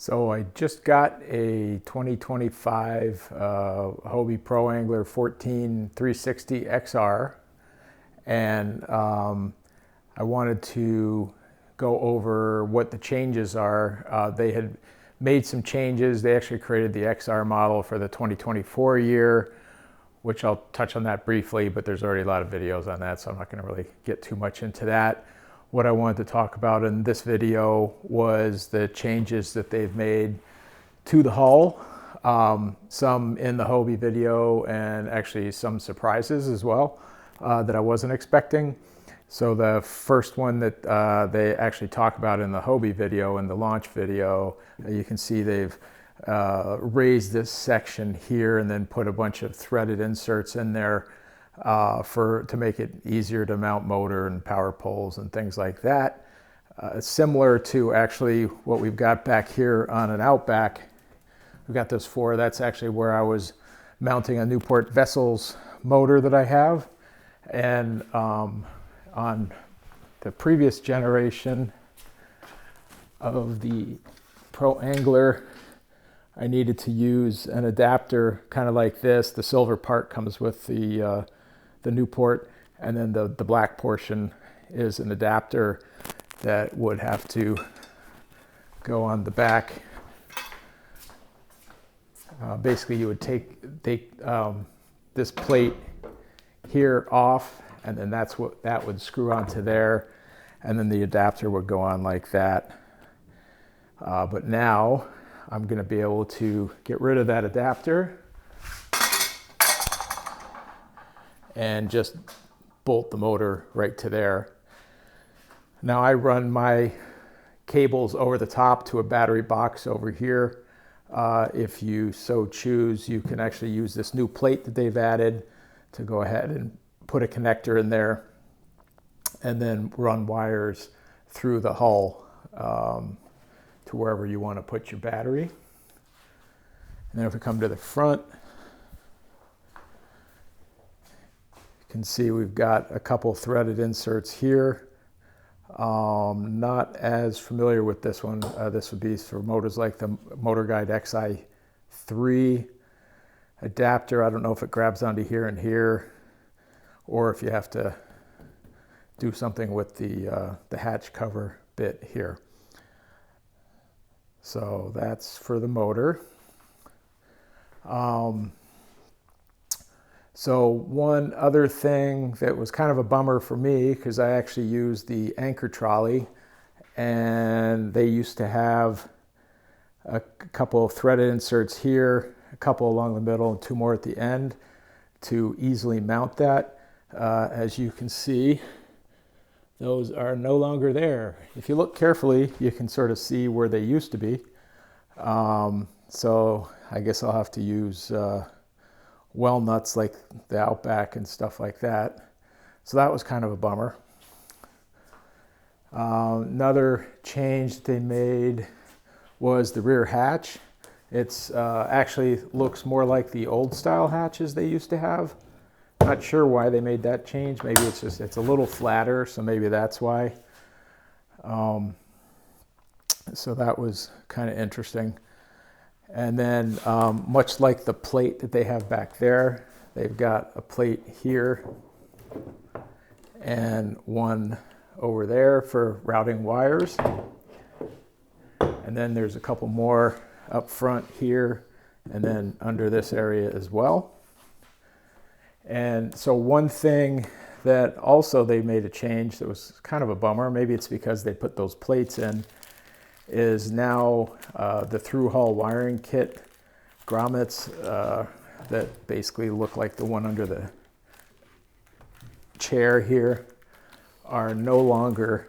So I just got a 2025 Hobie Pro Angler 14 360 XR, and I wanted to go over what the changes are. They had made some changes. They actually created the XR model for the 2024 year, which I'll touch on that briefly, but there's already a lot of videos on that, so I'm not going to really get too much into that. What I wanted to talk about in this video was the changes that they've made to the hull, some in the Hobie video, and actually some surprises as well that I wasn't expecting. So the first one that they actually talk about in the Hobie video, in the launch video, you can see they've raised this section here and then put a bunch of threaded inserts in there to make it easier to mount motor and power poles and things like that. Similar to actually what we've got back here on an Outback. We've got those four. That's actually where I was mounting a Newport Vessels motor that I have. And on the previous generation of the Pro Angler, I needed to use an adapter kind of like this. The silver part comes with the Newport, and then the black portion is an adapter that would have to go on the back. Basically, you would take this plate here off, and then that would screw onto there, and then the adapter would go on like that. But now I'm going to be able to get rid of that adapter and just bolt the motor right to there. Now I run my cables over the top to a battery box over here. If you so choose, you can actually use this new plate that they've added to go ahead and put a connector in there and then run wires through the hull to wherever you want to put your battery. And then if we come to the front, you can see we've got a couple threaded inserts here. Not as familiar with this one. This would be for motors like the Motor Guide XI3 adapter. I don't know if it grabs onto here and here, or if you have to do something with the hatch cover bit here. So that's for the motor. So one other thing that was kind of a bummer for me, because I actually used the anchor trolley, and they used to have a couple of threaded inserts here, a couple along the middle, and two more at the end to easily mount that. As you can see, those are no longer there. If you look carefully, you can sort of see where they used to be. So I guess I'll have to use well nuts like the Outback and stuff like that. So that was kind of a bummer. Another change that they made was the rear hatch. It's actually looks more like the old style hatches they used to have. Not sure why they made that change. Maybe it's a little flatter, so maybe that's why. So that was kind of interesting. And then much like the plate that they have back there, they've got a plate here and one over there for routing wires. And then there's a couple more up front here and then under this area as well. And so one thing that also they made a change that was kind of a bummer, maybe it's because they put those plates in, is now the through hull wiring kit grommets that basically look like the one under the chair here are no longer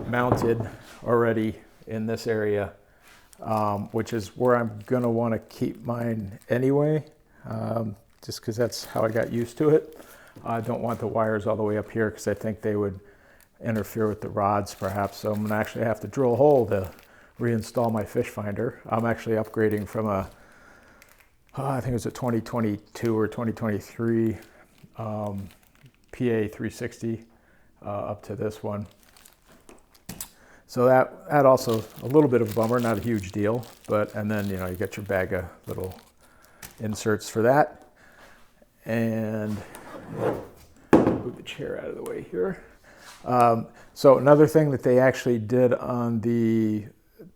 mounted already in this area, which is where I'm going to want to keep mine anyway, just because that's how I got used to it. I don't want the wires all the way up here because I think they would interfere with the rods perhaps, so I'm going to actually have to drill a hole to reinstall my fish finder. I'm actually upgrading from I think it was a 2022 or 2023 PA 360 up to this one. So that also a little bit of a bummer, not a huge deal, but, and then, you know, you get your bag of little inserts for that. And move the chair out of the way here. So another thing that they actually did on the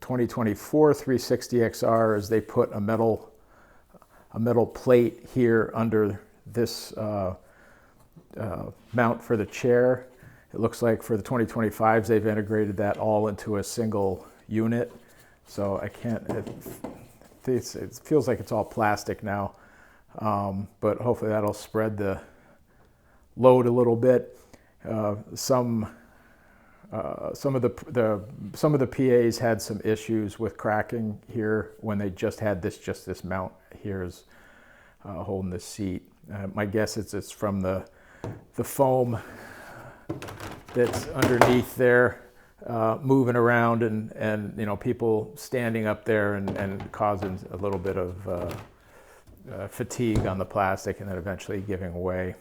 2024 360 XR is they put a metal plate here under this mount for the chair. It looks like for the 2025s they've integrated that all into a single unit. So I can't, it feels like it's all plastic now, but hopefully that'll spread the load a little bit. Some of the PAs had some issues with cracking here when they just had this mount here is holding the seat. My guess is it's from the foam that's underneath there, moving around and you know, people standing up there and causing a little bit of fatigue on the plastic and then eventually giving away.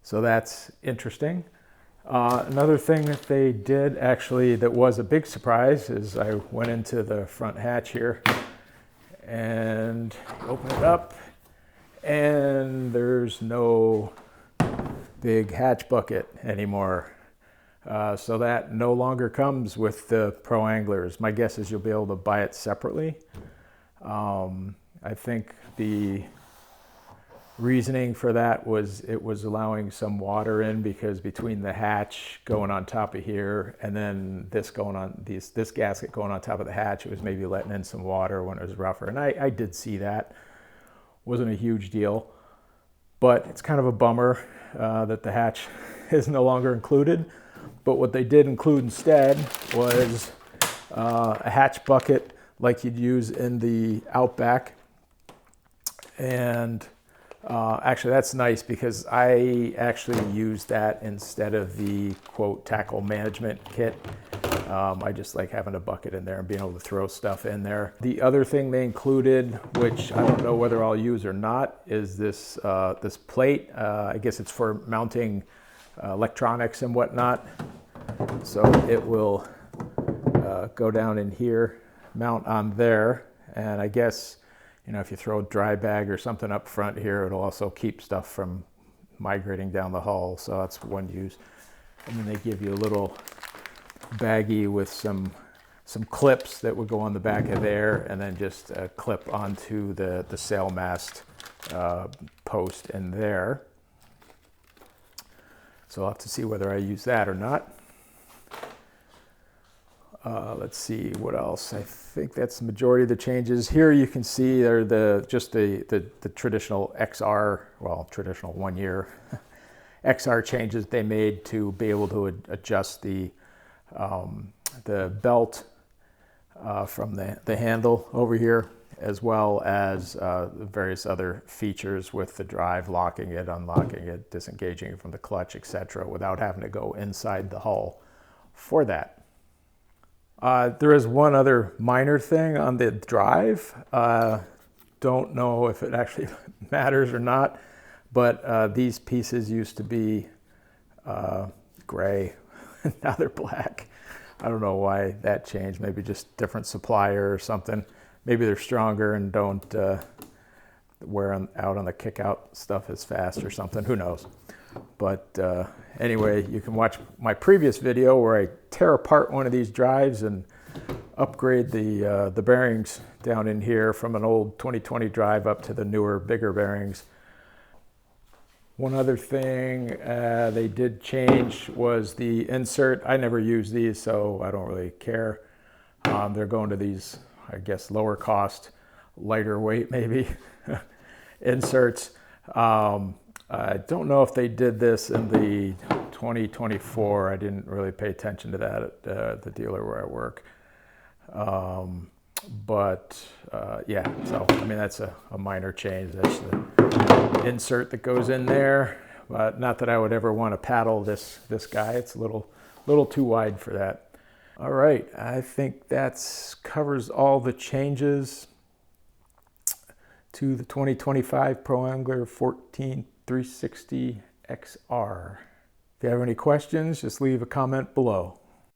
So that's interesting. Another thing that they did actually that was a big surprise is I went into the front hatch here and open it up, and there's no big hatch bucket anymore. So that no longer comes with the Pro Anglers. My guess is you'll be able to buy it separately. I think the reasoning for that was it was allowing some water in, because between the hatch going on top of here and then this going on, this gasket going on top of the hatch, it was maybe letting in some water when it was rougher. And I did see that. Wasn't a huge deal, but it's kind of a bummer that the hatch is no longer included. But what they did include instead was a hatch bucket like you'd use in the Outback. And actually that's nice, because I actually use that instead of the quote tackle management kit. I just like having a bucket in there and being able to throw stuff in there. The other thing they included, which I don't know whether I'll use or not, is this this plate. I guess it's for mounting electronics and whatnot. So it will go down in here, mount on there, and I guess, you know, if you throw a dry bag or something up front here, it'll also keep stuff from migrating down the hull. So that's one use. And then they give you a little baggie with some clips that would go on the back of there, and then just clip onto the sail mast post in there. So I'll have to see whether I use that or not. Let's see what else. I think that's the majority of the changes. Here you can see they're just the traditional XR, well, traditional 1 year XR changes they made to be able to adjust the belt from the handle over here, as well as various other features with the drive, locking it, unlocking it, disengaging it from the clutch, etc., without having to go inside the hull for that. There is one other minor thing on the drive. Don't know if it actually matters or not, but these pieces used to be gray. Now they're black. I don't know why that changed. Maybe just different supplier or something. Maybe they're stronger and don't wear out on the kick-out stuff as fast or something. Who knows? But anyway, you can watch my previous video where I tear apart one of these drives and upgrade the bearings down in here from an old 2020 drive up to the newer, bigger bearings. One other thing they did change was the insert. I never use these, so I don't really care. They're going to these, I guess, lower cost, lighter weight maybe, inserts. I don't know if they did this in the 2024. I didn't really pay attention to that at the dealer where I work. Yeah, so I mean, that's a minor change. That's the insert that goes in there. But not that I would ever want to paddle this guy. It's a little too wide for that. All right, I think that covers all the changes to the 2025 Pro Angler 360 XR. If you have any questions, just leave a comment below.